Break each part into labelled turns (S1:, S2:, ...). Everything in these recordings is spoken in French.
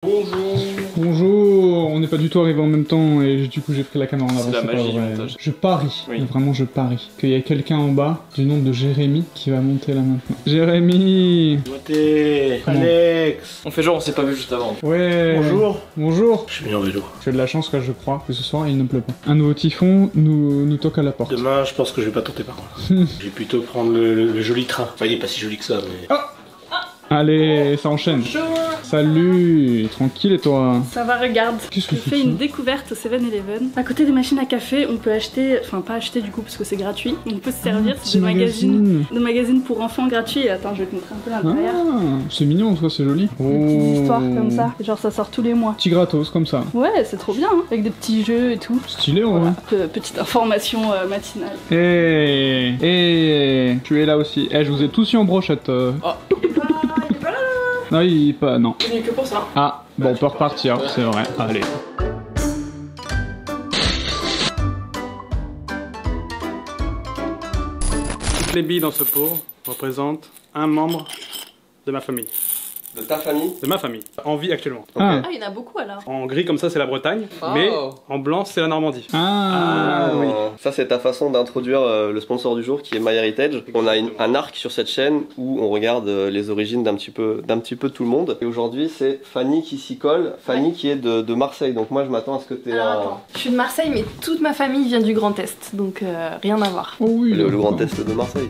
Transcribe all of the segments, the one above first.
S1: Bonjour.
S2: Bonjour, on n'est pas du tout arrivé en même temps et du coup j'ai pris la caméra en avant.
S1: C'est la magie du montage.
S2: Je parie,
S1: Oui.
S2: vraiment je parie, qu'il y a quelqu'un en bas du nom de Jérémy qui va monter là maintenant. Jérémy.
S3: Moté,
S2: Comment
S3: Alex.
S1: On fait genre on s'est pas vu juste avant.
S2: Ouais.
S3: Bonjour.
S2: Bonjour.
S3: Je suis venu en vélo.
S2: Tu as de la chance que je crois que ce soir il ne pleut pas. Un nouveau typhon nous toque à la porte.
S3: Demain, je pense que je vais pas tenter par contre. Je vais plutôt prendre le joli train. Enfin, il est pas si joli que ça, mais...
S2: Allez, ça enchaîne. Salut, tranquille et toi?
S4: Ça va, regarde.
S2: Qu'est-ce que
S4: Je
S2: c'est
S4: fais
S2: que
S4: une
S2: ça
S4: découverte au 7-Eleven. À côté des machines à café, on peut acheter, enfin pas acheter du coup parce que c'est gratuit, on peut se servir,
S2: petit
S4: c'est des magazines pour enfants gratuits. Et attends, je vais te montrer un peu l'intérieur.
S2: Ah, c'est mignon en tout cas, c'est joli.
S4: Des petites histoires comme ça, genre ça sort tous les mois.
S2: Petit gratos comme ça.
S4: Ouais, c'est trop bien, hein, avec des petits jeux et tout.
S2: Stylé en vrai.
S4: Petite information matinale.
S2: Tu es là aussi. Eh, je vous ai tous eu en brochette.
S4: Il est pas là.
S2: Non, il est pas. Non.
S4: Il est que pour ça.
S2: Ah, bon, on peut repartir, c'est vrai. Allez.
S5: Toutes les billes dans ce pot représentent un membre de ma famille.
S1: De ta famille?
S5: De ma famille. En vie actuellement.
S2: Ah,
S4: Ah, il y en a beaucoup alors.
S5: En gris comme ça c'est la Bretagne, mais en blanc c'est la Normandie.
S2: ah,
S5: oui.
S1: Ça c'est ta façon d'introduire le sponsor du jour qui est MyHeritage. On a un arc sur cette chaîne où on regarde les origines d'un petit peu tout le monde. Et aujourd'hui c'est Fanny qui s'y colle. Fanny qui est de Marseille. Donc moi je m'attends à ce que tu aies
S4: Attends, je suis de Marseille, mais toute ma famille vient du Grand Est, donc rien à voir.
S2: Oh oui.
S1: le grand est de Marseille.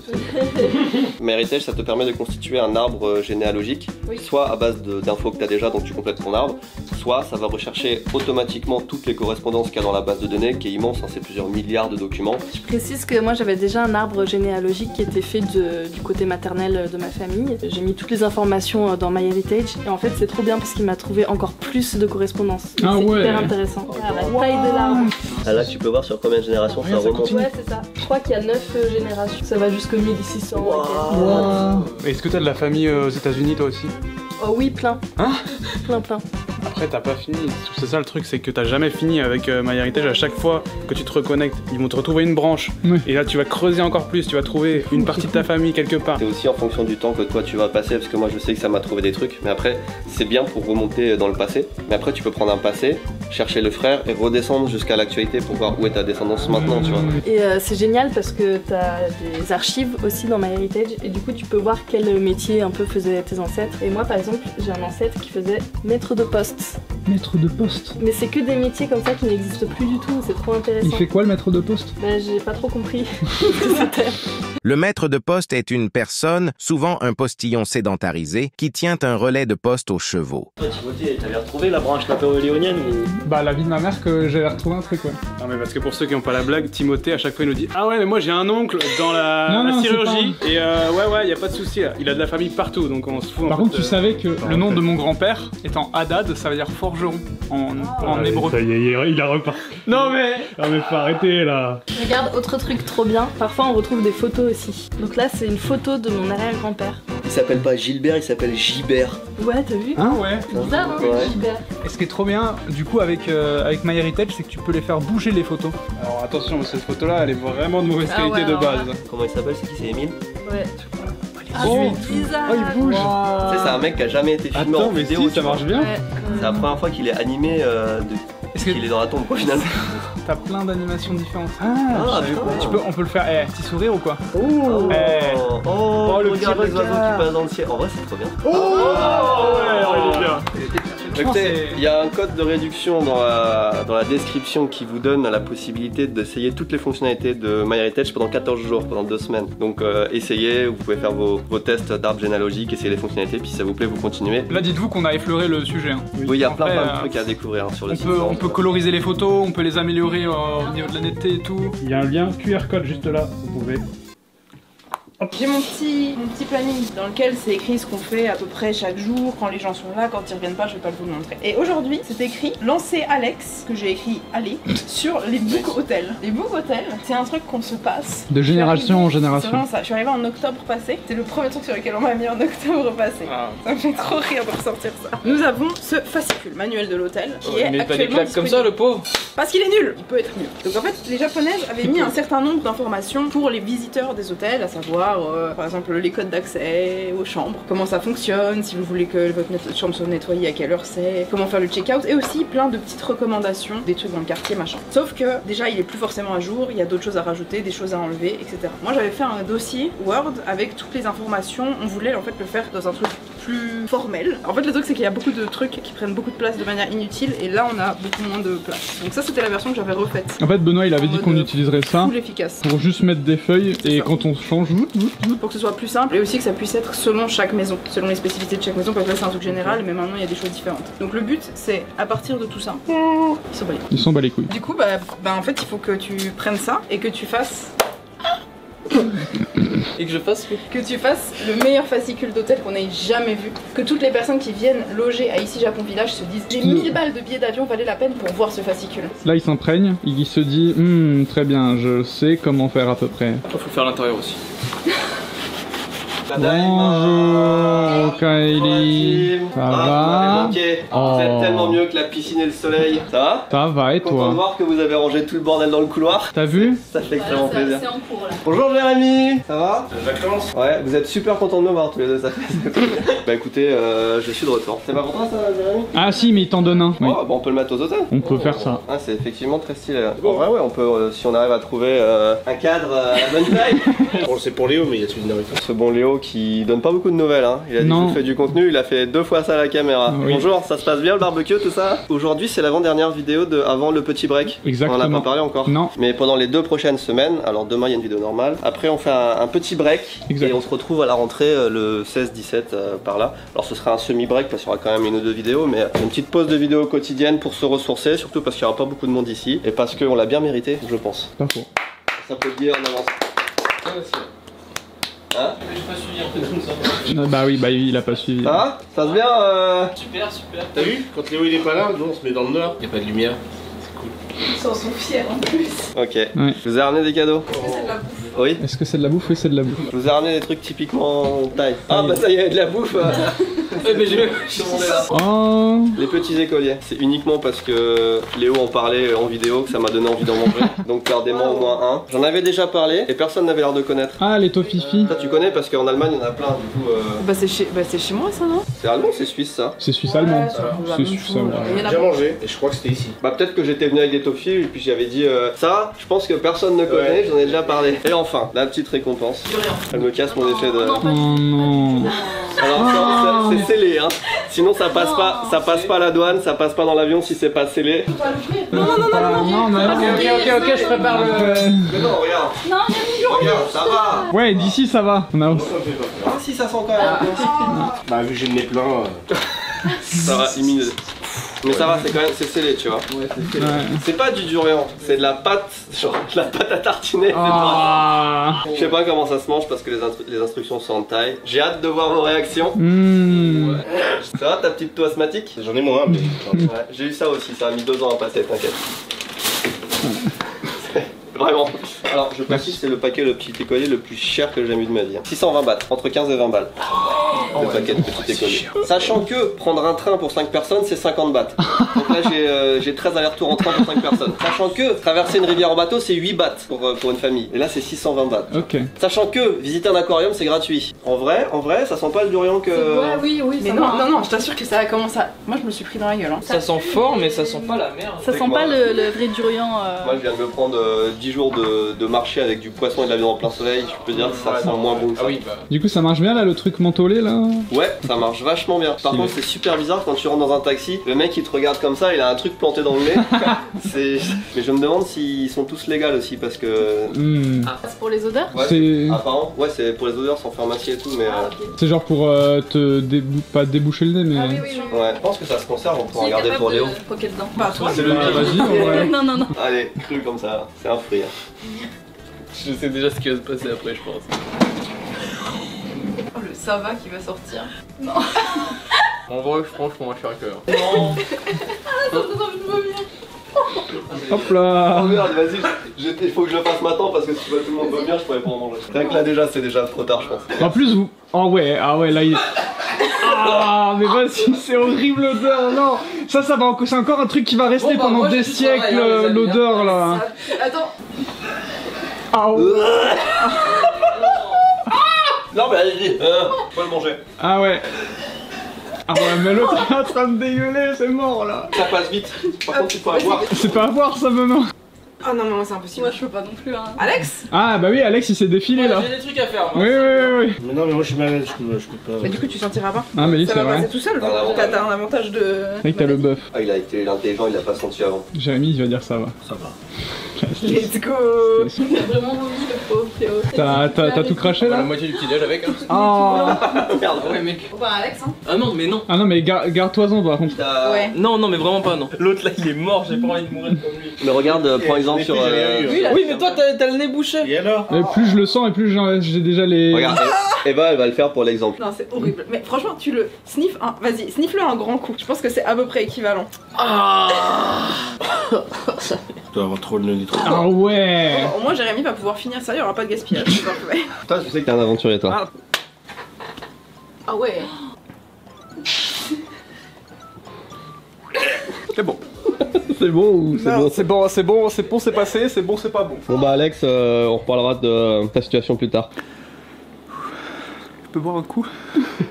S1: MyHeritage ça te permet de constituer un arbre généalogique.
S4: Oui.
S1: Soit à base d'infos que tu as déjà, donc tu complètes ton arbre, soit ça va rechercher automatiquement toutes les correspondances qu'il y a dans la base de données, qui est immense, hein, c'est plusieurs milliards de documents.
S4: Je précise que moi j'avais déjà un arbre généalogique qui était fait du côté maternel de ma famille. J'ai mis toutes les informations dans MyHeritage et en fait c'est trop bien parce qu'il m'a trouvé encore plus de correspondances.
S2: Ah
S4: c'est
S2: ouais.
S4: hyper intéressant. Ah, la taille de l'arbre.
S1: Ah là tu peux voir sur combien de générations ça remonte.
S4: Ouais c'est ça. Je crois qu'il y a 9 générations. Ça va jusqu'au 1600.
S2: Wow.
S5: Est-ce que t'as de la famille aux États-Unis toi aussi?
S4: Oh oui, plein.
S5: Hein?
S4: Plein.
S5: Après t'as pas fini. C'est ça le truc, c'est que t'as jamais fini avec MyHeritage. À chaque fois que tu te reconnectes, ils vont te retrouver une branche.
S2: Oui.
S5: Et là tu vas creuser encore plus, tu vas trouver une partie de ta famille quelque part.
S1: C'est aussi en fonction du temps que toi tu vas passer, parce que moi je sais que ça m'a trouvé des trucs, mais après c'est bien pour remonter dans le passé. Mais après tu peux prendre un passé, chercher le frère et redescendre jusqu'à l'actualité pour voir où est ta descendance maintenant, tu vois.
S4: Et c'est génial parce que t'as des archives aussi dans MyHeritage et du coup tu peux voir quel métier un peu faisaient tes ancêtres. Et moi par exemple j'ai un ancêtre qui faisait maître de poste.
S2: Maître de poste.
S4: Mais c'est que des métiers comme ça qui n'existent plus du tout, c'est trop intéressant.
S2: Il fait quoi le maître de poste?
S4: Bah j'ai pas trop compris ce que c'était.
S6: Le maître de poste est une personne, souvent un postillon sédentarisé, qui tient un relais de poste aux chevaux.
S3: Timothée, t'avais retrouvé la branche napoléonienne ou...
S2: Bah, la vie de ma mère que j'avais retrouvé un truc, ouais.
S5: Non mais parce que pour ceux qui n'ont pas la blague, Timothée à chaque fois il nous dit ah ouais mais moi j'ai un oncle dans la
S2: Non,
S5: chirurgie et ouais y a pas de souci là. Il a de la famille partout donc on se fout.
S2: Par
S5: en
S2: contre,
S5: fait,
S2: tu savais que le nom
S5: en fait.
S2: de mon grand-père étant Haddad, ça veut dire forgeron en hébreu.
S3: Ça y est, il a reparti.
S2: Non mais
S3: Non mais faut arrêter là.
S4: Regarde, autre truc trop bien, parfois on retrouve des photos aussi. Donc là c'est une photo de mon arrière-grand-père.
S1: Il s'appelle pas Gilbert, il s'appelle Gibert.
S4: Ouais t'as vu?
S2: Hein, ouais.
S4: C'est bizarre hein,
S1: Ouais.
S4: Gilbert.
S2: Et ce qui est trop bien, du coup, avec MyHeritage, c'est que tu peux les faire bouger les photos.
S5: Alors attention cette photo là elle est vraiment de mauvaise
S4: Ah
S5: qualité
S4: ouais,
S5: de
S4: alors
S5: base.
S1: Comment il s'appelle? C'est qui? C'est Émile?
S4: Ouais. Ah
S2: Oh.
S4: c'est bizarre.
S2: Oh, il bouge.
S1: Tu sais, c'est un mec qui a jamais été filmé
S5: Attends
S1: en
S5: mais
S1: vidéo.
S5: si
S1: tu
S5: ça
S1: vois.
S5: marche bien.
S4: Ouais.
S1: C'est la première fois qu'il est animé
S2: Est-ce que
S1: qu'il est dans la tombe quoi finalement.
S2: t'as plein d'animations différentes?
S1: Ah,
S2: On peut le faire, petit sourire ou quoi?
S1: Oh,
S2: Eh.
S1: oh,
S2: le
S1: regarde
S2: petit
S1: les oiseaux
S2: regard.
S1: qui passent dans le ciel. En vrai c'est trop bien.
S5: Ouais, il est bien.
S2: Franchement,
S1: Écoutez, il y a un code de réduction dans la description qui vous donne la possibilité d'essayer toutes les fonctionnalités de MyHeritage pendant 14 jours, pendant 2 semaines. Donc essayez, vous pouvez faire vos tests d'arbre généalogique, essayez les fonctionnalités, puis si ça vous plaît, vous continuez.
S2: Là, dites-vous qu'on a effleuré le sujet. Hein.
S1: Oui, il y a
S2: Après,
S1: plein de trucs à découvrir hein, sur le site.
S2: On peut coloriser les photos, on peut les améliorer au niveau de la netteté et tout.
S3: Il y a un lien QR code juste là, vous pouvez.
S7: J'ai mon petit planning dans lequel c'est écrit ce qu'on fait à peu près chaque jour, quand les gens sont là, quand ils reviennent pas, je vais pas vous le montrer. Et aujourd'hui, c'est écrit lancer Alex, que j'ai écrit aller, sur les book hotels. Les book hotels, c'est un truc qu'on se passe.
S2: De génération en
S7: C'est
S2: génération.
S7: vraiment ça. Je suis arrivée en octobre passé, c'est le premier truc sur lequel on m'a mis en octobre passé. Ça me fait trop rire de ressortir ça. Nous avons ce fascicule, manuel de l'hôtel, qui est
S1: Mais pas des
S7: actuellement
S1: claques comme ça,
S7: disponible.
S1: le pauvre.
S7: Parce qu'il est nul, il peut être nul. Donc en fait, les japonaises avaient mis un certain nombre d'informations pour les visiteurs des hôtels, à savoir savoir, par exemple, les codes d'accès aux chambres, comment ça fonctionne, si vous voulez que votre chambre soit nettoyée, à quelle heure c'est, comment faire le check-out, et aussi plein de petites recommandations, des trucs dans le quartier, machin. Sauf que déjà, il est plus forcément à jour, il y a d'autres choses à rajouter, des choses à enlever, etc. Moi, j'avais fait un dossier Word avec toutes les informations. On voulait en fait le faire dans un truc plus formel. En fait, le truc, c'est qu'il y a beaucoup de trucs qui prennent beaucoup de place de manière inutile, et là, on a beaucoup moins de place. Donc ça, c'était la version que j'avais refaite.
S2: En fait, Benoît, il avait dit qu'on utiliserait ça
S7: full efficace.
S2: pour juste mettre des feuilles et
S7: ça.
S2: quand on change,
S7: Pour que ce soit plus simple et aussi que ça puisse être selon chaque maison, selon les spécificités de chaque maison, parce que là c'est un truc général, mais maintenant il y a des choses différentes. Donc le but, c'est à partir de tout ça,
S2: ils s'en bat les couilles.
S7: Du coup, bah en fait, il faut que tu prennes ça et que tu fasses.
S1: Et que je fasse
S7: Que tu fasses le meilleur fascicule d'hôtel qu'on ait jamais vu. Que toutes les personnes qui viennent loger à Ici Japon Village se disent j'ai 1000 balles de billets d'avion valait la peine pour voir ce fascicule.
S2: Là, il s'imprègne, il se dit très bien, je sais comment faire à peu près.
S1: Il faut faire l'intérieur aussi.
S2: Bonjour Kylie, ça va?
S1: Vous êtes tellement mieux que la piscine et le soleil. Ça va?
S2: Ça va et
S1: Content de
S2: toi?
S1: voir que vous avez rangé tout le bordel dans le couloir.
S2: T'as vu?
S1: Ça fait extrêmement plaisir.
S4: C'est en cours là.
S1: Bonjour Jérémy, ça va?
S3: Vacances.
S1: Ouais, vous êtes super content de me voir tous les deux, ça fait. Bah écoutez, je suis de retour. C'est pas pour toi ça, Jérémy?
S2: Ah si, mais il t'en donne un. Oui.
S1: Oh, bah on peut le mettre aux hôtels.
S2: On peut faire ça.
S1: Ah, c'est effectivement très stylé. En vrai, ouais, on peut, si on arrive à trouver un cadre à la bonne taille.
S3: Bon, c'est pour Léo, mais il y a celui de Naruto.
S1: Ce bon Léo qui donne pas beaucoup de nouvelles, hein. Il a dit
S2: Non.
S1: qu'il fait du contenu, il a fait 2 fois ça à la caméra.
S2: Oui.
S1: Bonjour, ça se passe bien le barbecue, tout ça? Aujourd'hui, c'est l'avant-dernière vidéo de avant le petit break.
S2: Exactement.
S1: On en a pas parlé encore.
S2: Non.
S1: Mais pendant les 2 prochaines semaines, alors demain il y a une vidéo normale. Après, on fait un petit break.
S2: Exact.
S1: Et on se retrouve à la rentrée le 16-17 par là. Alors, ce sera un semi-break parce qu'il y aura quand même 1 ou 2 vidéos, mais une petite pause de vidéo quotidienne pour se ressourcer, surtout parce qu'il n'y aura pas beaucoup de monde ici et parce qu'on l'a bien mérité, je pense.
S2: Pas faux.
S1: Ça peut le dire en avance. Hein?
S2: Bah oui, il a pas suivi.
S1: Ça va? Ça se bien
S8: Super, super.
S3: T'as vu? Quand Léo il est pas là, nous on se met dans le noir. Y a pas de lumière. C'est cool.
S7: Ils s'en sont fiers en plus.
S1: Ok.
S2: Ouais.
S1: Je vous ai ramené des cadeaux.
S7: C'est de la bouffe.
S1: Oui.
S2: Est-ce que c'est de la bouffe? Oui, c'est de la bouffe.
S1: Je vous ai ramené des trucs typiquement taille. Ah bah ça y est, de la bouffe. Mais j'ai demandé là.
S2: Oh.
S1: Les petits écoliers. C'est uniquement parce que Léo en parlait en vidéo que ça m'a donné envie d'en manger. Donc gardez-moi au moins un. J'en avais déjà parlé et personne n'avait l'air de connaître.
S2: Ah, les tofifi.
S1: Ça tu connais parce qu'en Allemagne il y en a plein du coup.
S7: Bah c'est chez moi ça, non?
S1: C'est allemand, c'est suisse ça.
S2: C'est suisse-allemand.
S7: Ouais,
S2: C'est suisse-allemand.
S7: Il y en a
S3: J'ai déjà mangé et je crois que c'était ici.
S1: Bah peut-être que j'étais venu avec des toffis et puis j'avais dit ça, je pense que personne ne connaît, j'en ai déjà parlé. Et enfin, la petite récompense. Elle me casse mon effet de.
S2: Oh non.
S1: Alors ça, c'est scellé hein. Sinon ça passe pas à la douane, ça passe pas dans l'avion si c'est pas scellé.
S2: Non, mais
S8: Ok, je prépare le.
S1: Mais non, regarde.
S4: Non,
S1: Regarde, ça va.
S2: Ouais, d'ici ça va. On a...
S1: Ah si ça sent quand même.
S3: Bah vu que j'ai le nez plein.
S1: Ça va, imminé. Mais ça va, c'est quand même, c'est scellé, tu vois.
S2: Ouais.
S1: C'est pas du durian, c'est de la pâte, genre de la pâte à tartiner.
S2: Ah.
S1: Je sais pas comment ça se mange parce que les instructions sont en taille. J'ai hâte de voir vos réactions. Ça va ta petite toux asthmatique?
S3: J'en ai moins, mais.
S1: Ouais, j'ai eu ça aussi, ça a mis 2 ans à passer, t'inquiète. Vraiment. Alors, je précise, c'est le paquet, le petit écolier le plus cher que j'ai jamais eu de ma vie. 620 bahts, entre 15 et 20 balles. Le paquet de petits écoliers. Sachant que prendre un train pour 5 personnes, c'est 50 bahts. Donc là, j'ai 13 allers-retours en train pour 5 personnes. Sachant que traverser une rivière en bateau, c'est 8 bahts pour une famille. Et là, c'est 620 bahts.
S2: Ok.
S1: Sachant que visiter un aquarium, c'est gratuit. En vrai, ça sent pas le durian que.
S4: Ouais, oui,
S7: Mais
S4: ça
S7: non,
S4: va.
S7: non, je t'assure que ça a commencé à. Moi je me suis pris dans la gueule. Hein.
S8: Ça sent fort, mais ça sent pas la merde.
S4: Ça sent pas le vrai durian.
S1: Moi, je viens de me prendre 10 jours de marché avec du poisson et de la viande en plein soleil. Je peux dire que ça sent moins bon que ça.
S8: Ah oui, bah.
S2: Du coup, ça marche bien là, le truc mentholé là?
S1: Ouais, ça marche vachement bien. Par
S2: Stylé.
S1: contre, c'est super bizarre quand tu rentres dans un taxi, le mec il te regarde comme ça, il a un truc planté dans le nez. Mais je me demande s'ils sont tous légaux aussi parce que.
S4: C'est pour les odeurs?
S1: Ouais,
S2: C'est
S1: apparemment, ouais, c'est pour les odeurs sans pharmacie et tout, mais.
S4: Ah, ok.
S2: c'est genre pour pas déboucher le nez, mais.
S4: Ah oui, oui, oui.
S1: Ouais, je pense que ça se conserve, on pourra
S4: Qui est
S1: regarder
S4: capable
S1: pour Léo.
S4: de croquer dedans?
S7: Bah toi.
S1: C'est le
S2: Ah,
S1: pire.
S2: vas-y, en vrai.
S4: Non, non, non.
S1: Allez, cru comme ça, c'est un fruit. Hein.
S8: Je sais déjà ce qui va se passer après, je pense.
S7: Oh le sava qui va sortir.
S8: En vrai, franchement, je suis un cœur.
S4: Ça donne envie de vomir.
S2: Hop
S1: Oh
S2: là.
S1: merde, vas-y, il faut que je le fasse maintenant parce que si tu vois tout le monde vomir, je pourrais pas en manger. Rien que là déjà, c'est déjà trop tard, je pense.
S2: En plus, vous. Ah ouais, là il. Ah, mais vas-y, c'est horrible l'odeur, non. Ça va, c'est encore un truc qui va rester
S8: Bon, bah,
S2: pendant
S8: moi,
S2: des
S8: je suis pareil,
S2: siècles,
S8: hein, les amis,
S2: l'odeur là.
S7: Attends.
S2: Ah ouais.
S1: Non, mais allez-y, faut le manger.
S2: Ah ouais. Ah ouais, mais l'autre est en train de dégueuler, c'est mort là.
S1: Ça passe vite. Par contre, il faut avoir.
S2: C'est pas à voir ça maintenant.
S7: Ah non, maman, c'est impossible.
S4: Moi je peux pas non plus hein.
S7: Alex?
S2: Ah bah oui, Alex il s'est défilé là.
S8: J'ai des trucs à faire.
S2: Oui, oui, oui.
S3: Mais non, mais moi je suis malade, je peux pas.
S7: Bah, du coup, tu sentiras pas.
S2: Ah, mais oui,
S7: Ça
S2: c'est
S7: va passer
S2: vrai.
S7: tout seul.
S1: Ah, non,
S7: T'as un avantage de.
S2: C'est vrai que t'as le buff.
S1: Ah, il a été intelligent, il l'a pas senti avant.
S2: Jérémy, il va dire ça va.
S3: Ça va.
S7: Let's go!
S4: Il a vraiment vomi le pauvre Théo.
S2: T'as tout craché
S8: La
S2: là?
S8: moitié du petit déj avec. Hein.
S2: Ah.
S1: Merde,
S8: Ouais, mec.
S7: Bon, bah, Alex, hein.
S8: Ah non, mais non.
S2: Ah non, mais garde-toi-en par contre.
S7: Ouais.
S8: Non, non, mais vraiment pas, non. L'autre là, il est mort, j'ai pas envie de mourir comme lui.
S1: Mais regarde, prends exemple sur.
S8: Oui, mais toi, t'as le nez bouché.
S3: Et alors?
S2: Et plus je le sens et plus j'ai déjà les.
S1: Regarde, Eva, elle va le faire pour l'exemple.
S7: Non, c'est horrible. Mais franchement, tu le sniffes un. Vas-y, sniffe-le un grand coup. Je pense que c'est à peu près équivalent.
S3: Tu dois avoir trop le nez trop.
S2: Ah ouais.
S7: Au moins, Jérémy va pouvoir finir ça, il y aura pas de gaspillage. C'est parfait.
S1: Toi, je sais que t'es un aventurier, toi.
S7: Ah ouais.
S5: C'est bon.
S1: C'est bon ou c'est bon?
S5: C'est bon, c'est bon, c'est bon, c'est passé, c'est bon, c'est pas bon.
S1: Bon bah Alex, on reparlera de ta situation plus tard.
S5: Je peux boire un coup?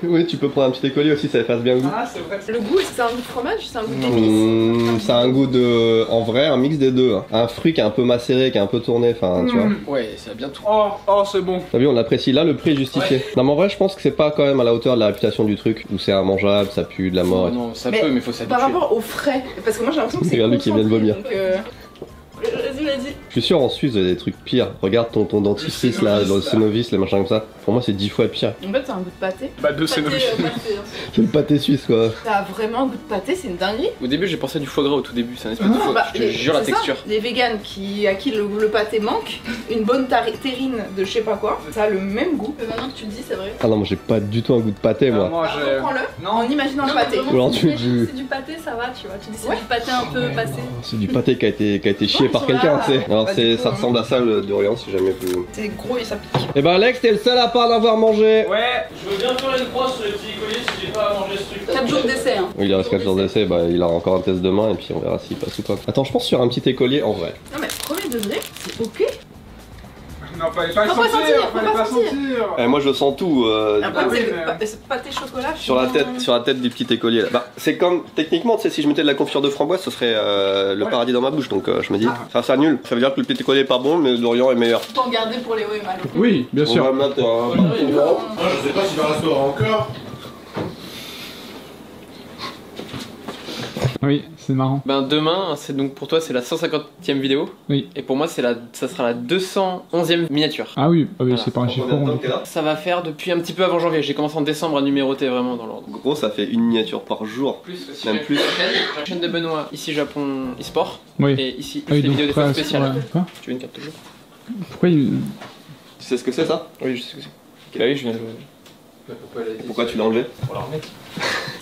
S1: Oui, tu peux prendre un petit écolier aussi, ça efface bien le goût.
S5: Ah, c'est vrai.
S7: Le goût, c'est un goût de fromage, c'est un goût d'épices.
S1: Ça a un goût de... En vrai, un mix des deux. Un fruit qui est un peu macéré, qui est un peu tourné, enfin, tu vois.
S8: Ouais, ça a bien tout.
S5: Oh, c'est bon.
S1: T'as vu, on l'apprécie. Là, le prix est justifié. Non, mais en vrai, je pense que c'est pas quand même à la hauteur de la réputation du truc, où c'est immangeable, ça pue de la mort.
S8: Non, ça
S7: Mais
S8: peut, mais faut s'habituer.
S7: Par rapport au frais, parce que moi j'ai l'impression que c'est.
S1: Regarde lui qui vient de vomir.
S7: Donc,
S4: Vas-y, vas-y.
S1: Je suis sûr, en Suisse, il y a des trucs pires. Regarde ton dentifrice là, le Cénovis, les machins comme ça. Pour moi, c'est 10 fois pire.
S7: En fait, c'est un goût de pâté.
S5: Bah, deux c'est
S4: Pâté, pâté, hein.
S1: C'est le pâté suisse, quoi.
S7: T'as vraiment un goût de pâté, c'est une dinguerie.
S8: Au début, j'ai pensé à du foie gras au tout début, c'est un espèce de foie.
S7: Bah,
S8: Je te jure la
S7: c'est ça,
S8: texture.
S7: les véganes à qui le pâté manque, une bonne terrine de je sais pas quoi, ça a le même goût.
S4: Mais maintenant que tu le dis, c'est vrai.
S1: Ah non, moi, j'ai pas du tout un goût de pâté, moi.
S5: Moi, j'ai.
S7: Prends-le en imaginant le
S4: mais
S7: pâté.
S4: vraiment,
S1: Ou alors
S4: si
S1: tu-
S4: tu dis
S1: tu-
S4: c'est du pâté, ça va, tu vois. Tu dis c'est
S7: Ouais.
S4: du pâté un peu passé.
S1: C'est du pâté qui a été chié
S7: Ouais,
S1: par
S7: ils sont
S1: quelqu'un,
S7: là.
S1: tu sais. Alors,
S7: Bah, du coup,
S1: ça ressemble à ça, le Dorian, si jamais vous.
S7: C'est gros et ça pique.
S1: Eh ben, Alex, t'es le seul à pas en avoir mangé.
S5: Ouais, je veux bien faire une croix sur les petits écoliers si j'ai pas à manger ce truc.
S4: 4 jours d'essai, hein.
S1: Oui, il reste 4 jours d'essai, bah, il aura encore un test demain et puis on verra s'il passe ou pas. Attends, je pense sur un petit écolier en vrai.
S7: Non mais premier degré, c'est ok.
S2: Non, fallait pas le
S7: Faut pas
S2: sentir,
S7: sentir,
S2: fallait
S7: faut pas
S2: pas sentir.
S1: Eh, moi je sens tout
S7: Après,
S2: oui,
S7: c'est le pâté chocolat.
S1: sur la tête du petit écolier là. Bah, c'est comme, techniquement, tu sais, si je mettais de la confiture de framboise, ce serait le paradis dans ma bouche, donc je me dis, ça sera nul. Ça veut dire que le petit écolier est pas bon, mais le Dorian est meilleur.
S4: Faut en garder pour les hauts et mal.
S2: Oui, bien
S1: On
S2: sûr.
S1: va mettre un.
S3: Moi je sais pas si je vais restaurer encore.
S2: Oui, c'est marrant.
S8: Ben demain, c'est donc pour toi c'est la 150e vidéo.
S2: Oui.
S8: Et pour moi ça sera la 211e miniature.
S2: Ah oui,
S8: Voilà.
S2: c'est pas un chiffre rond. lui.
S8: Ça va faire depuis un petit peu avant janvier. J'ai commencé en décembre à numéroter vraiment dans l'ordre.
S1: Gros, ça fait une miniature par jour.
S8: Plus aussi,
S1: Même
S8: j'ai
S1: plus.
S8: la chaîne de Benoît, ici Japon e-sport.
S2: Oui.
S8: Et ici
S2: Ah oui,
S8: des
S2: donc
S8: vidéos des
S2: quoi,
S8: fois spéciales.
S2: ouais. Quoi
S8: Tu veux une carte toujours?
S2: Pourquoi il...
S1: Tu sais ce que c'est ça?
S8: Oui, je sais ce que c'est. Bah oui, je viens de le.
S1: Pourquoi tu l'as enlevé?
S8: Pour la remettre.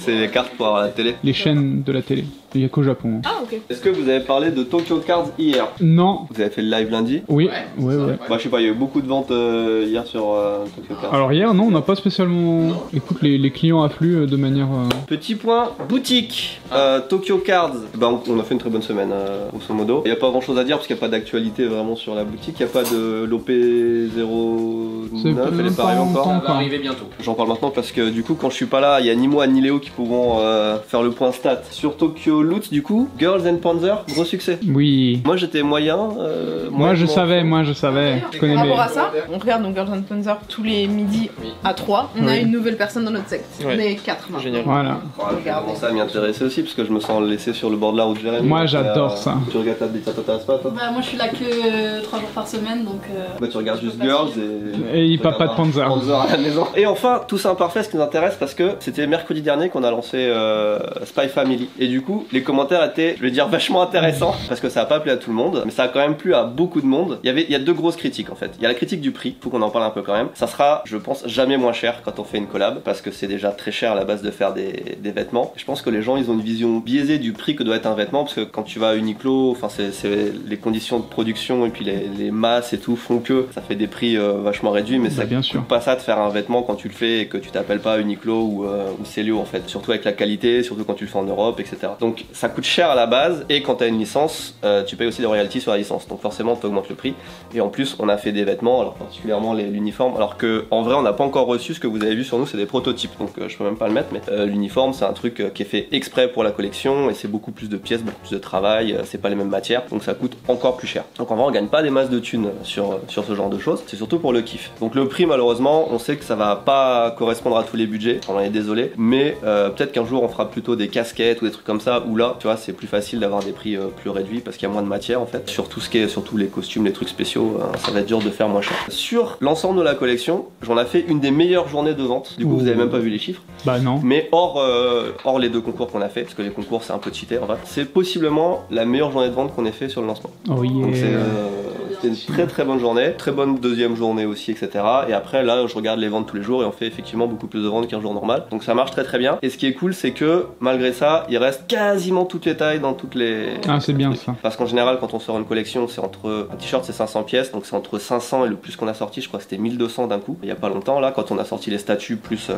S1: C'est les cartes pour avoir la télé.
S2: Les chaînes de la télé. Il y a qu'au Japon.
S7: Ah ok.
S1: Est-ce que vous avez parlé de Tokyo Cards hier?
S2: Non.
S1: Vous avez fait le live lundi?
S2: Oui, ouais.
S1: Bah, je sais pas, il y a eu beaucoup de ventes hier sur Tokyo Cards.
S2: Alors hier, non, on n'a pas spécialement... Écoute, les clients affluent de manière...
S1: Petit point boutique, Tokyo Cards. Bah, on a fait une très bonne semaine, grosso modo. Il n'y a pas grand chose à dire parce qu'il n'y a pas d'actualité vraiment sur la boutique. Il n'y a pas de l'OP09, elle est pas arrivée encore.
S8: Ça va arriver bientôt.
S1: J'en parle maintenant parce que du coup, quand je suis pas là, il y a ni moi ni Léo qui pourront faire le point stat. Sur Tokyo Loot, du coup, Girls and Panzer, gros succès.
S2: Oui.
S1: Moi j'étais moyen.
S2: Moi je savais. Je connais
S7: Par
S2: mes...
S7: rapport à ça, on regarde donc Girls and Panzer tous les midis
S8: Oui.
S7: à 3. On a
S2: Oui.
S7: une nouvelle personne dans notre secte.
S8: Ouais.
S7: On est 4 maintenant.
S8: Génial.
S2: Voilà.
S1: Je vais commencer à m'y intéresser aussi parce que je me sens laissé sur le bord de la route, Jérémy.
S2: Moi,
S1: Donc,
S2: j'adore ça.
S1: Tu regardes ta bite, ça t'intéresse pas toi?
S4: Bah, moi je suis là que 3 jours par semaine donc.
S1: Bah tu regardes
S4: je
S1: juste
S4: peux pas
S1: Girls
S4: suivre.
S1: et...
S2: Et il papa de Panzer.
S1: Panzer à la maison. Et enfin, tout ça imparfait, ce qui nous intéresse parce que c'était mercredi dernier qu'on a lancé Spy Family. Et du coup, les commentaires étaient, je vais dire, vachement intéressants parce que ça a pas plu à tout le monde, mais ça a quand même plu à beaucoup de monde. Il y a deux grosses critiques en fait. Il y a la critique du prix, faut qu'on en parle un peu quand même. Ça sera, je pense, jamais moins cher quand on fait une collab parce que c'est déjà très cher à la base de faire des vêtements. Je pense que les gens, ils ont une vision biaisée du prix que doit être un vêtement parce que quand tu vas à Uniqlo, enfin c'est les conditions de production et puis les masses et tout font que ça fait des prix vachement réduits, mais
S2: Bah,
S1: ça
S2: bien
S1: coûte
S2: sûr.
S1: pas ça de faire un vêtement quand tu le fais et que tu t'appelles pas Uniqlo ou c'est Léo en fait, surtout avec la qualité, surtout quand tu le fais en Europe, etc. Donc ça coûte cher à la base, et quand tu as une licence, tu payes aussi des royalties sur la licence, donc forcément tu augmentes le prix. Et en plus on a fait des vêtements, alors particulièrement l'uniforme, alors que en vrai on n'a pas encore reçu ce que vous avez vu sur nous, c'est des prototypes, donc je peux même pas le mettre, mais l'uniforme c'est un truc qui est fait exprès pour la collection, et c'est beaucoup plus de pièces, beaucoup plus de travail, c'est pas les mêmes matières, donc ça coûte encore plus cher. Donc en vrai on gagne pas des masses de thunes sur ce genre de choses, c'est surtout pour le kiff. Donc le prix malheureusement on sait que ça va pas correspondre à tous les budgets, on en est désolé, mais peut-être qu'un jour on fera plutôt des casquettes ou des trucs comme ça, où là tu vois c'est plus facile d'avoir des prix plus réduits parce qu'il y a moins de matière en fait. Sur tout ce qui est, surtout les costumes, les trucs spéciaux, ça va être dur de faire moins cher. Sur l'ensemble de la collection, j'en ai fait une des meilleures journées de vente, du coup vous avez même pas vu les chiffres.
S2: Bah non.
S1: Mais hors les 2 concours qu'on a fait, parce que les concours c'est un peu cheaté en fait, c'est possiblement la meilleure journée de vente qu'on ait fait sur le lancement.
S2: Oh yeah.
S1: Donc c'était une très très bonne journée, très bonne deuxième journée aussi, etc. Et après là je regarde les ventes tous les jours et on fait effectivement beaucoup plus de ventes qu'un jour normal. Donc ça marche très très bien. Et ce qui est cool c'est que malgré ça, il reste quasiment toutes les tailles dans toutes les...
S2: Ah c'est bien ça.
S1: Parce qu'en général quand on sort une collection, c'est entre... Un t-shirt c'est 500 pièces, donc c'est entre 500 et le plus qu'on a sorti, je crois que c'était 1200 d'un coup. Il y a pas longtemps là, quand on a sorti les statues plus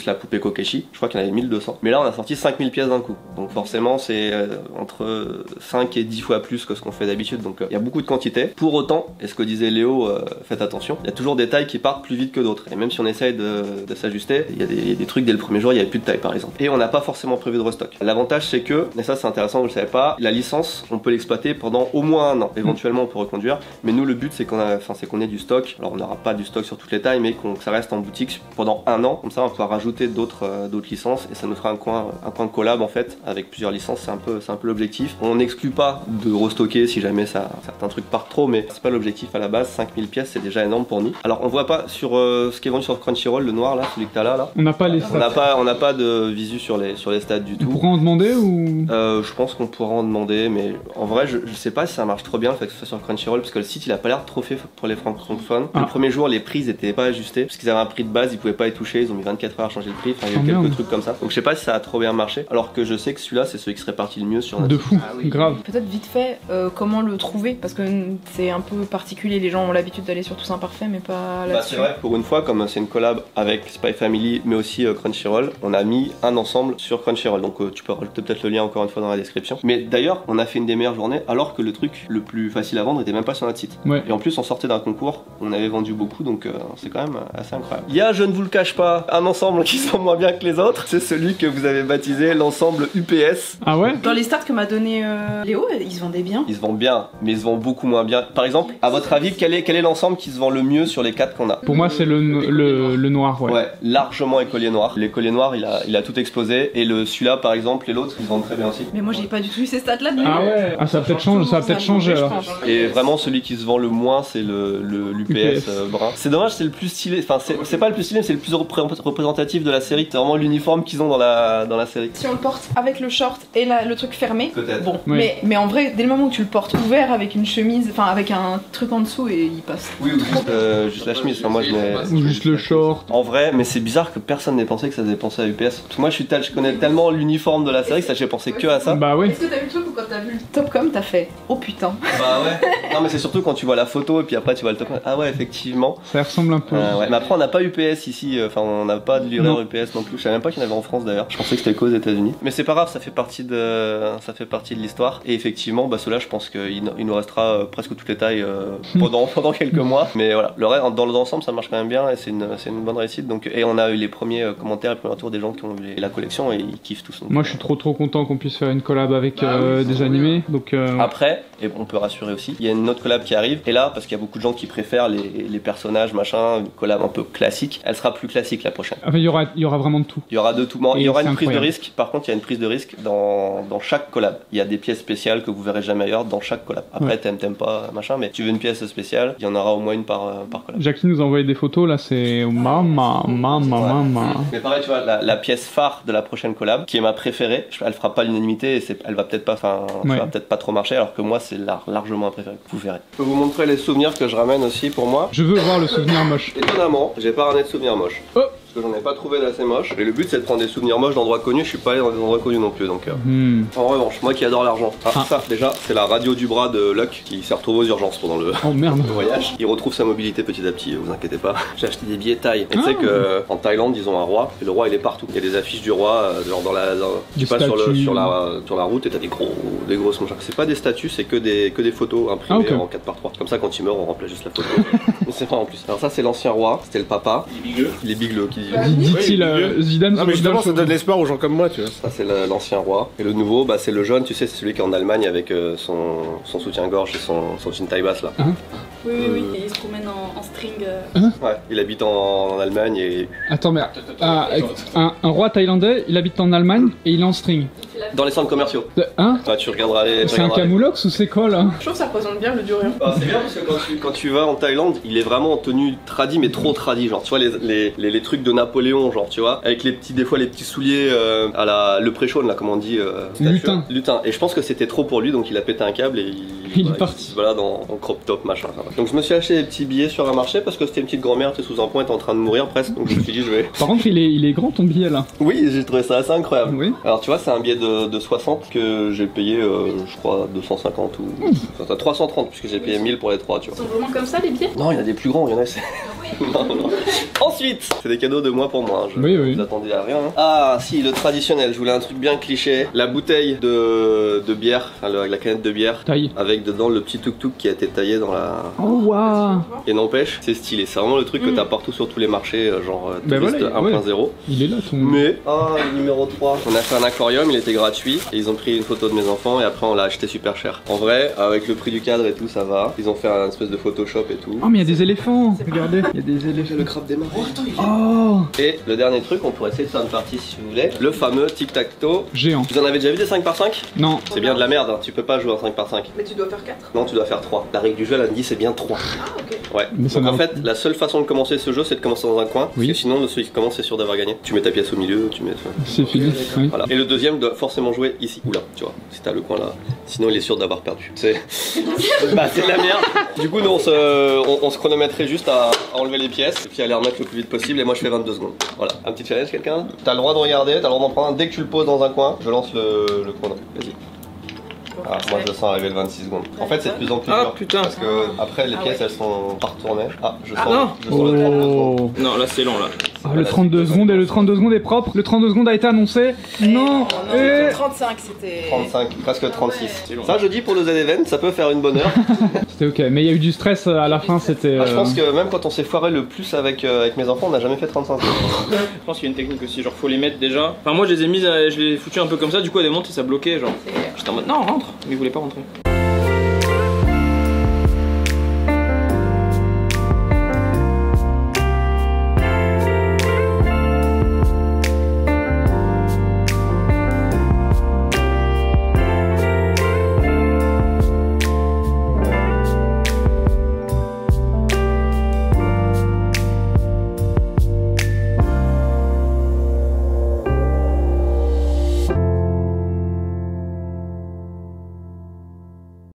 S1: la poupée Kokeshi, je crois qu'il y en avait 1200. Mais là on a sorti 5000 pièces d'un coup. Donc forcément c'est entre 5 et 10 fois plus que ce qu'on fait d'habitude. Donc il y a beaucoup de quantité. Pour autant, et ce que disait Léo, faites attention, il y a toujours des tailles qui partent plus vite que d'autres. Et même si on essaye de s'ajuster, il y a des trucs dès le premier jour, il n'y avait plus de taille par exemple. Et on n'a pas forcément prévu de restock. L'avantage c'est que, et ça c'est intéressant, vous le savez pas, la licence, on peut l'exploiter pendant au moins un an. Éventuellement on peut reconduire. Mais nous le but c'est qu'on ait du stock. Alors on n'aura pas du stock sur toutes les tailles, mais que ça reste en boutique pendant un an. Comme ça on pourra rajouter d'autres licences et ça nous fera un coin de collab en fait avec plusieurs licences. C'est un peu l'objectif. On n'exclut pas de restocker si jamais certains trucs partent trop, mais c'est pas l'objectif à la base. 5000 pièces c'est déjà énorme pour nous. Alors on voit pas sur ce qui est vendu sur Crunchyroll, le noir là, celui que t'as là.
S2: On n'a pas les stats.
S1: On n'a pas de visu sur les stats du tout.
S2: On pourra en demander ou
S1: je pense qu'on pourra en demander, mais en vrai je sais pas si ça marche trop bien le fait que ce soit sur Crunchyroll, parce que le site il a pas l'air trop fait pour les francophones. Le premier jour les prix étaient pas ajustés parce qu'ils avaient un prix de base, ils pouvaient pas y toucher, ils ont mis 24 heures à changer le prix, enfin il y a eu quelques trucs comme ça. Donc je sais pas si ça a trop bien marché, alors que je sais que celui-là c'est celui qui serait parti le mieux sur notre
S2: de fou. Ah oui. Grave.
S7: Peut-être vite fait comment le trouver, parce que c'est un peu particulier, les gens ont l'habitude d'aller sur Tous Imparfaits mais pas là-dessus.
S1: C'est vrai, pour une fois, comme c'est une collab avec Spy Family mais aussi Crunchyroll, on a mis un ensemble sur Crunchyroll, donc tu peux rajouter peut-être le lien encore une fois dans la description. Mais d'ailleurs on a fait une des meilleures journées alors que le truc le plus facile à vendre était même pas sur notre site.
S2: Ouais.
S1: Et en plus on sortait d'un concours, on avait vendu beaucoup, donc c'est quand même assez incroyable. Il y a, je ne vous le cache pas, un ensemble qui sent moins bien que les autres, c'est celui que vous avez baptisé l'ensemble UPS.
S2: Ah ouais.
S7: Dans les stats que m'a donné Léo, ils se vendaient bien.
S1: Ils se vendent bien, mais ils se vendent beaucoup moins bien. Par exemple, à votre avis, quel est l'ensemble qui se vend le mieux sur les 4 qu'on a?
S2: Pour moi c'est le noir, ouais.
S1: Ouais, largement écolier noir. L'écolier noir il a tout explosé, et celui-là par exemple, et l'autre ils se vendent très bien aussi.
S7: Mais moi j'ai pas du tout eu ces stats là de
S2: Ah ouais. Ah ça va peut-être changer alors.
S1: Et vraiment celui qui se vend le moins c'est l'UPS brun. C'est dommage, c'est le plus stylé, enfin c'est pas le plus stylé, mais c'est le plus représentatif de la série. C'est vraiment l'uniforme qu'ils ont dans la série.
S7: Si on le porte avec le short et le truc fermé,
S1: peut-être.
S7: Bon,
S2: oui.
S7: mais en vrai, dès le moment où tu le portes ouvert avec une chemise, enfin avec un truc en dessous, et il passe.
S1: Oui, ou juste la chemise. Enfin, moi je mets.
S2: Ou juste le short.
S1: En vrai, mais c'est bizarre que personne n'ait pensé que ça faisait penser à UPS. Parce que moi je connais tellement l'uniforme de la série que j'ai pensé que à ça.
S2: Bah oui.
S7: Est-ce que t'as vu le truc ou quand t'as vu le Topcom, t'as fait oh putain.
S1: Bah ouais. Non mais c'est surtout quand tu vois la photo et puis après tu vois le Topcom. Ah ouais, effectivement.
S2: Ça ressemble un peu.
S1: Ouais. Mais après on n'a pas UPS ici, enfin on n'a pas de livreur UPS non plus. Je savais même pas qu'il y en avait en France d'ailleurs. Je pensais que c'était qu'aux États-Unis. Mais c'est pas grave, ça fait partie de l'histoire. Et effectivement, bah ceux-là, je pense qu'il nous restera presque toutes les tailles pendant quelques mois. Mais voilà, le reste dans l'ensemble, ça marche quand même bien et c'est une bonne réussite. Donc, et on a eu les premiers commentaires, les premiers retours des gens qui ont vu la collection et ils kiffent tous. Donc,
S2: moi, je suis trop content qu'on puisse faire une collab avec des animés. Donc
S1: après, et on peut rassurer aussi, il y a une autre collab qui arrive. Et là, parce qu'il y a beaucoup de gens qui préfèrent les personnages, machin, une collab un peu classique. Elle sera plus classique la prochaine.
S2: Enfin, il y aura vraiment de tout.
S1: Il y aura de tout. Il y aura une prise de
S2: incroyable.
S1: risque. Par contre, il y a une prise de risque dans chaque collab. Il y a des pièces spéciales que vous verrez jamais ailleurs dans chaque collab. Après, ouais. T'aimes pas, machin, mais tu veux une pièce spéciale, il y en aura au moins une par collab.
S2: Jackie nous a envoyé des photos, là, c'est maman.
S1: Mais pareil, tu vois, la pièce phare de la prochaine collab, qui est ma préférée, elle fera pas l'unanimité et elle va peut-être pas, ça va peut-être pas trop marcher, alors que moi, c'est largement ma préférée. Vous verrez. Je peux vous montrer les souvenirs que je ramène aussi pour moi.
S2: Je veux voir le souvenir moche.
S1: Étonnamment, j'ai pas ramené de souvenirs moches.
S2: Oh,
S1: que j'en ai pas trouvé d'assez moche. Et le but c'est de prendre des souvenirs moches d'endroits connus, je suis pas allé dans des endroits connus non plus donc. En revanche, moi qui adore l'argent. Ça déjà, c'est la radio du bras de Luck qui s'est retrouvé aux urgences pendant le
S2: Oh merde.
S1: voyage. Il retrouve sa mobilité petit à petit, vous inquiétez pas. J'ai acheté des billets Thaï. Et tu sais que en Thaïlande, ils ont un roi, et le roi il est partout. Il y a des affiches du roi, genre tu passes sur la route et t'as des grosses machins. C'est pas des statues, c'est que des photos imprimées en 4x3. Comme ça, quand il meurt, on remplace juste la photo. Mais c'est pas en plus. Alors ça, c'est l'ancien roi, c'était le papa. Il est bigleux qui
S2: dit-il Zidane.
S3: Non mais justement, ça donne l'espoir aux gens comme moi, tu vois.
S1: Ça, c'est l'ancien roi. Et le nouveau, bah, c'est le jeune, tu sais, c'est celui qui est en Allemagne avec son soutien-gorge et son jean taille basse là.
S4: Oui, et il se promène en string.
S1: Ouais, il habite en Allemagne et.
S2: Attends, mais un roi thaïlandais, il habite en Allemagne et il est en string.
S1: Dans les centres commerciaux.
S2: Hein?
S1: Ouais, tu regarderas les.
S2: C'est un camoulox ou c'est quoi là?
S7: Je trouve que ça représente bien le dur rien.
S1: Ah, c'est bien parce que quand tu vas en Thaïlande, il est vraiment en tenue tradie, mais trop tradie. Genre, tu vois, les trucs de Napoléon, genre, tu vois, avec des fois les petits souliers à le pré-chaune, là, comment on dit
S2: Lutin.
S1: Lutin. Et je pense que c'était trop pour lui, donc il a pété un câble et
S2: il est parti.
S1: Il se balade en crop top, machin. Donc je me suis acheté des petits billets sur un marché parce que c'était une petite grand-mère, tu sais, sous un pont, elle était en train de mourir presque. Donc je me suis dit, je vais.
S2: Par contre, il est grand ton billet là.
S1: Oui, j'ai trouvé ça assez incroyable.
S2: Oui.
S1: Alors tu vois, c'est un billet de 60 que j'ai payé, je crois, 250 ou. Enfin, 330 puisque j'ai payé 1000 pour les 3, tu vois.
S4: Ils sont vraiment comme ça les billets?
S1: Non, il y en a des plus grands, il y en a. Non. Ensuite, c'est des cadeaux de moi pour moi. Vous attendez à rien. Hein. Ah, si, le traditionnel. Je voulais un truc bien cliché. La bouteille de bière, enfin, la canette de bière,
S2: taille,
S1: avec dedans le petit tuk-tuk qui a été taillé dans la.
S2: Oh waouh.
S1: Et n'empêche, c'est stylé. C'est vraiment le truc que t'as partout sur tous les marchés, genre touriste 1.0.
S2: Il est là ton.
S1: Mais le numéro 3. On a fait un aquarium, il était gratuit et ils ont pris une photo de mes enfants et après on l'a acheté super cher. En vrai, avec le prix du cadre et tout, ça va. Ils ont fait un espèce de Photoshop et tout.
S2: Oh mais il y a des éléphants. Regardez, il y a des éléphants.
S1: Le crabe des mains.
S2: Oh.
S1: Et le dernier truc, on pourrait essayer de faire une partie si vous voulez. Le fameux tic-tac-toe
S2: géant.
S1: Vous en avez déjà vu des 5x5?
S2: Non.
S1: C'est bien de la merde, hein. Tu peux pas jouer en 5x5.
S7: Mais tu dois faire 4.
S1: Non, tu dois faire 3. La règle du jeu, elle me dit c'est bien 3.
S7: Ah, ok.
S1: Ouais.
S2: Mais
S1: donc en fait, la seule façon de commencer ce jeu, c'est de commencer dans un coin.
S2: Oui.
S1: Parce que sinon, celui qui commence, c'est sûr d'avoir gagné. Tu mets ta pièce au milieu, tu mets.
S2: C'est fini. Oui.
S1: Voilà. Et le deuxième doit forcément jouer ici ou là, tu vois. Si t'as le coin là. Sinon, il est sûr d'avoir perdu. C'est. Bah, c'est de la merde. Du coup, nous, on se chronométrait juste à enlever les pièces et puis à les remettre le plus vite possible. Et moi, je fais 22 secondes. Voilà. Un petit challenge, quelqu'un? T'as le droit de regarder, t'as le droit d'en prendre un. Dès que tu le poses dans un coin, je lance le chrono. Vas-y. Ah, moi je le sens arriver le 26 secondes. En fait, c'est de plus en plus dur.
S8: Putain.
S1: Parce que après, les pièces elles sont pas retournées. Ah, je sens,
S8: non.
S1: je sens le 32 secondes.
S8: Non, là c'est long là.
S2: Ah, le 32 secondes et le 32 secondes est propre. Le 32 secondes a été annoncé. Non.
S7: Non, 35 c'était.
S1: 35, presque 36. Ça, je dis pour le Z-Event, ça peut faire une bonne heure.
S2: C'était ok, mais il y a eu du stress à la fin, c'était.
S1: Je pense que même quand on s'est foiré le plus avec mes enfants, on n'a jamais fait 35 secondes.
S8: Je pense qu'il y a une technique aussi, genre faut les mettre déjà. Enfin, moi je les ai mises, je les ai foutues un peu comme ça, du coup à des moments ça bloquait, genre. J'étais en mode non, rentre, mais ils voulaient pas rentrer.